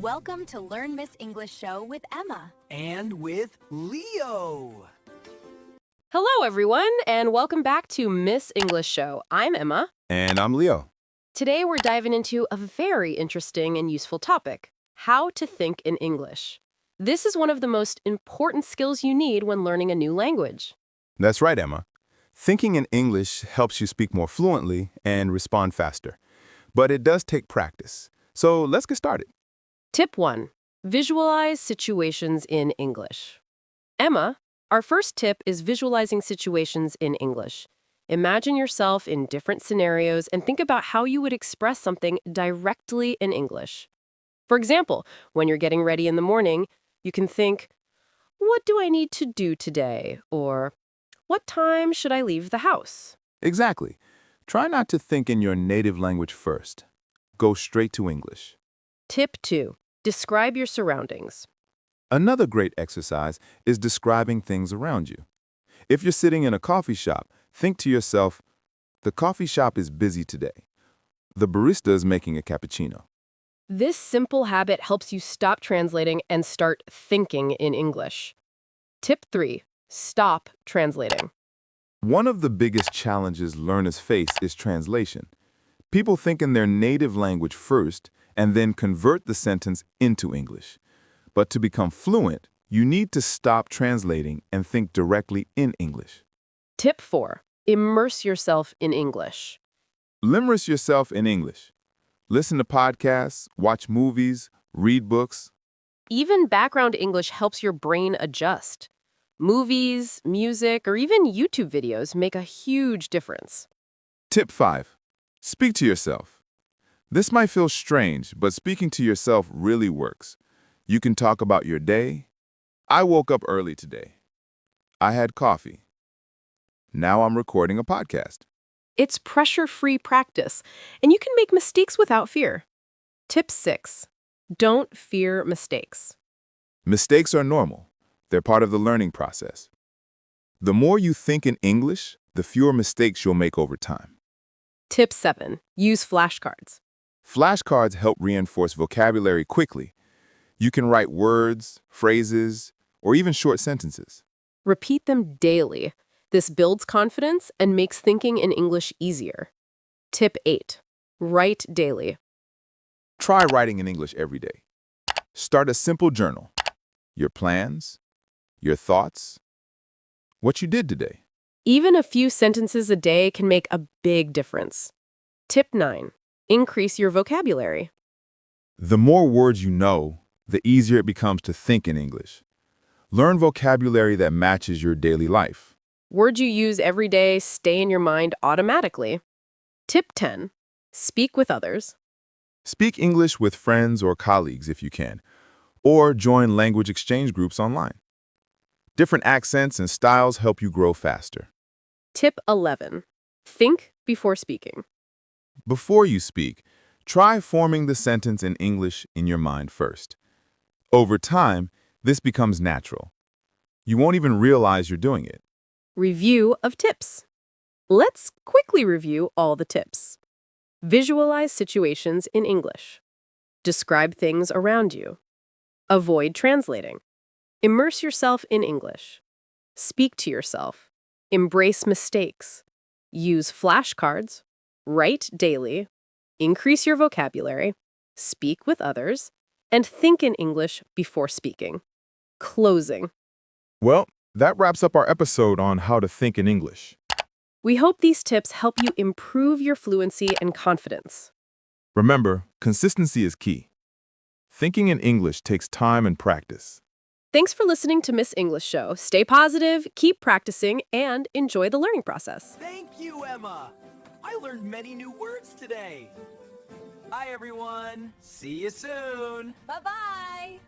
Welcome to Learn Miss English Show with Emma. And with Leo. Hello, everyone, and welcome back to Miss English Show. I'm Emma. And I'm Leo. Today, we're diving into a very interesting and useful topic, how to think in English. This is one of the most important skills you need when learning a new language. That's right, Emma. Thinking in English helps you speak more fluently and respond faster. But it does take practice. So let's get started. Tip 1. Visualize situations in English. Emma, our first tip is visualizing situations in English. Imagine yourself in different scenarios and think about how you would express something directly in English. For example, when you're getting ready in the morning, you can think, what do I need to do today? Or, what time should I leave the house? Exactly. Try not to think in your native language first. Go straight to English. Tip 2. Describe your surroundings. Another great exercise is describing things around you. If you're sitting in a coffee shop, think to yourself, the coffee shop is busy today. The barista is making a cappuccino. This simple habit helps you stop translating and start thinking in English. Tip 3. Stop translating. One of the biggest challenges learners face is translation. People think in their native language first and then convert the sentence into English. But to become fluent, you need to stop translating and think directly in English. Tip 4. Immerse yourself in English. Immerse yourself in English. Listen to podcasts, watch movies, read books. Even background English helps your brain adjust. Movies, music, or even YouTube videos make a huge difference. Tip 5. Speak to yourself. This might feel strange, but speaking to yourself really works. You can talk about your day. I woke up early today. I had coffee. Now I'm recording a podcast. It's pressure-free practice, and you can make mistakes without fear. Tip 6. Don't fear mistakes. Mistakes are normal. They're part of the learning process. The more you think in English, the fewer mistakes you'll make over time. Tip 7. Use flashcards. Flashcards help reinforce vocabulary quickly. You can write words, phrases, or even short sentences. Repeat them daily. This builds confidence and makes thinking in English easier. Tip 8. Write daily. Try writing in English every day. Start a simple journal. Your plans, your thoughts, what you did today. Even a few sentences a day can make a big difference. Tip 9. Increase your vocabulary. The more words you know, the easier it becomes to think in English. Learn vocabulary that matches your daily life. Words you use every day stay in your mind automatically. Tip 10. Speak with others. Speak English with friends or colleagues if you can, or join language exchange groups online. Different accents and styles help you grow faster. Tip 11. Think before speaking. Before you speak, try forming the sentence in English in your mind first. Over time, this becomes natural. You won't even realize you're doing it. Review of tips. Let's quickly review all the tips. Visualize situations in English. Describe things around you. Avoid translating. Immerse yourself in English. Speak to yourself. Embrace mistakes. Use flashcards. Write daily. Increase your vocabulary. Speak with others. And think in English before speaking. Closing. Well, that wraps up our episode on how to think in English. We hope these tips help you improve your fluency and confidence. Remember, consistency is key. Thinking in English takes time and practice. Thanks for listening to Miss English Show. Stay positive, keep practicing, and enjoy the learning process. Thank you, Emma. I learned many new words today. Bye, everyone. See you soon. Bye-bye.